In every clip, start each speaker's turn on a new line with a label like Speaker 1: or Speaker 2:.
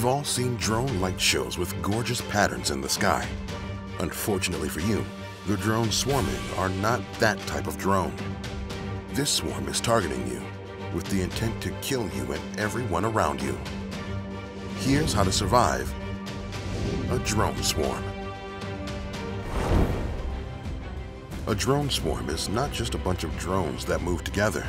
Speaker 1: We've all seen drone light shows with gorgeous patterns in the sky. Unfortunately for you, the drones swarming are not that type of drone. This swarm is targeting you with the intent to kill you and everyone around you. Here's how to survive a drone swarm. A drone swarm is not just a bunch of drones that move together.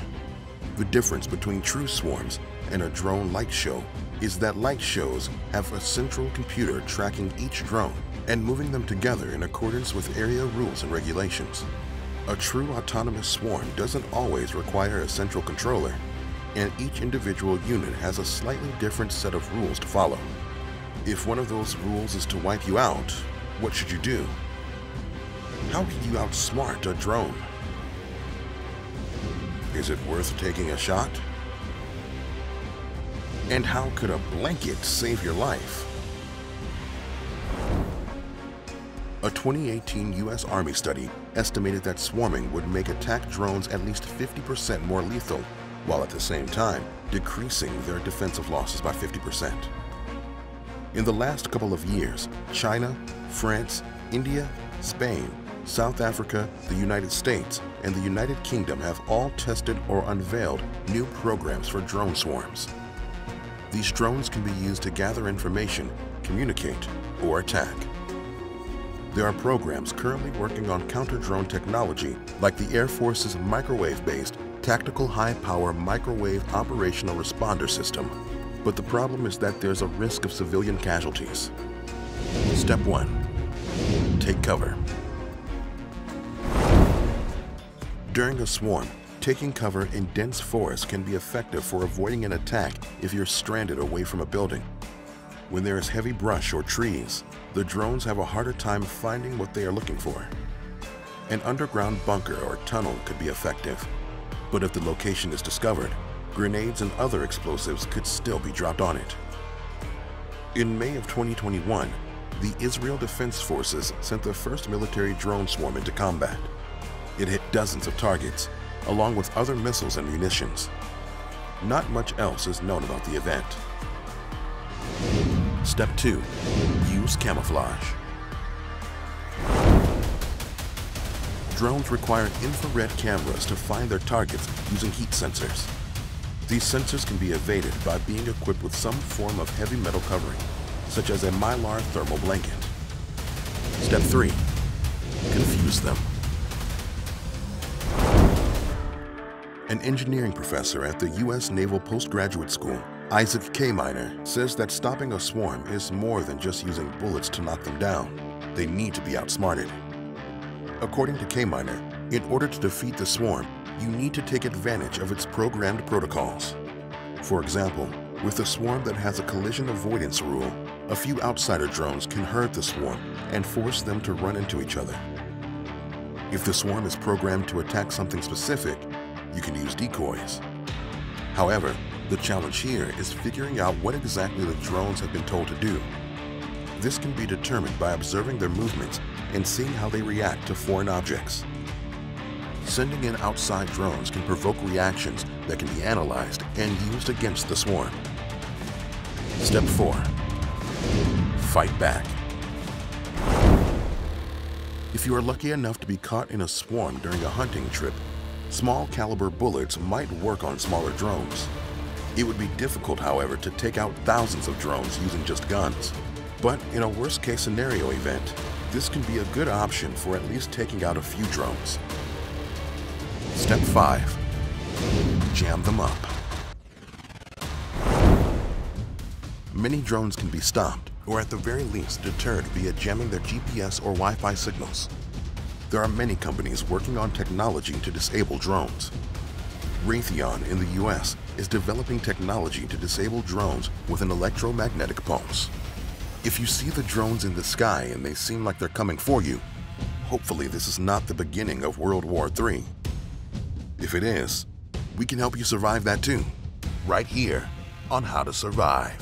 Speaker 1: The difference between true swarms and a drone light show is that light shows have a central computer tracking each drone and moving them together in accordance with area rules and regulations. A true autonomous swarm doesn't always require a central controller, and each individual unit has a slightly different set of rules to follow. If one of those rules is to wipe you out, what should you do? How can you outsmart a drone? Is it worth taking a shot? And how could a blanket save your life? A 2018 U.S. Army study estimated that swarming would make attack drones at least 50% more lethal, while at the same time decreasing their defensive losses by 50%. In the last couple of years, China, France, India, Spain, South Africa, the United States, and the United Kingdom have all tested or unveiled new programs for drone swarms. These drones can be used to gather information, communicate, or attack. There are programs currently working on counter-drone technology like the Air Force's microwave-based Tactical High-Power Microwave Operational Responder System. But the problem is that there's a risk of civilian casualties. Step 1. Take cover. During a swarm, taking cover in dense forest can be effective for avoiding an attack if you're stranded away from a building. When there is heavy brush or trees, the drones have a harder time finding what they are looking for. An underground bunker or tunnel could be effective, but if the location is discovered, grenades and other explosives could still be dropped on it. In May of 2021, the Israel Defense Forces sent the first military drone swarm into combat. It hit dozens of targets, along with other missiles and munitions. Not much else is known about the event. Step 2. Use camouflage. Drones require infrared cameras to find their targets using heat sensors. These sensors can be evaded by being equipped with some form of heavy metal covering, such as a mylar thermal blanket. Step 3. Confuse them. An engineering professor at the U.S. Naval Postgraduate School, Isaac K. Miner, says that stopping a swarm is more than just using bullets to knock them down. They need to be outsmarted. According to K. Miner, in order to defeat the swarm, you need to take advantage of its programmed protocols. For example, with a swarm that has a collision avoidance rule, a few outsider drones can herd the swarm and force them to run into each other. If the swarm is programmed to attack something specific, you can use decoys. However, the challenge here is figuring out what exactly the drones have been told to do. This can be determined by observing their movements and seeing how they react to foreign objects. Sending in outside drones can provoke reactions that can be analyzed and used against the swarm. Step 4. Fight back. If you are lucky enough to be caught in a swarm during a hunting trip, small caliber bullets might work on smaller drones. It would be difficult, however, to take out thousands of drones using just guns. But in a worst-case scenario event, this can be a good option for at least taking out a few drones. Step 5. Jam them up. Many drones can be stopped, or at the very least deterred via jamming their GPS or Wi-Fi signals. There are many companies working on technology to disable drones. Raytheon in the US is developing technology to disable drones with an electromagnetic pulse. If you see the drones in the sky and they seem like they're coming for you, hopefully this is not the beginning of World War III. If it is, we can help you survive that too, right here on How to Survive.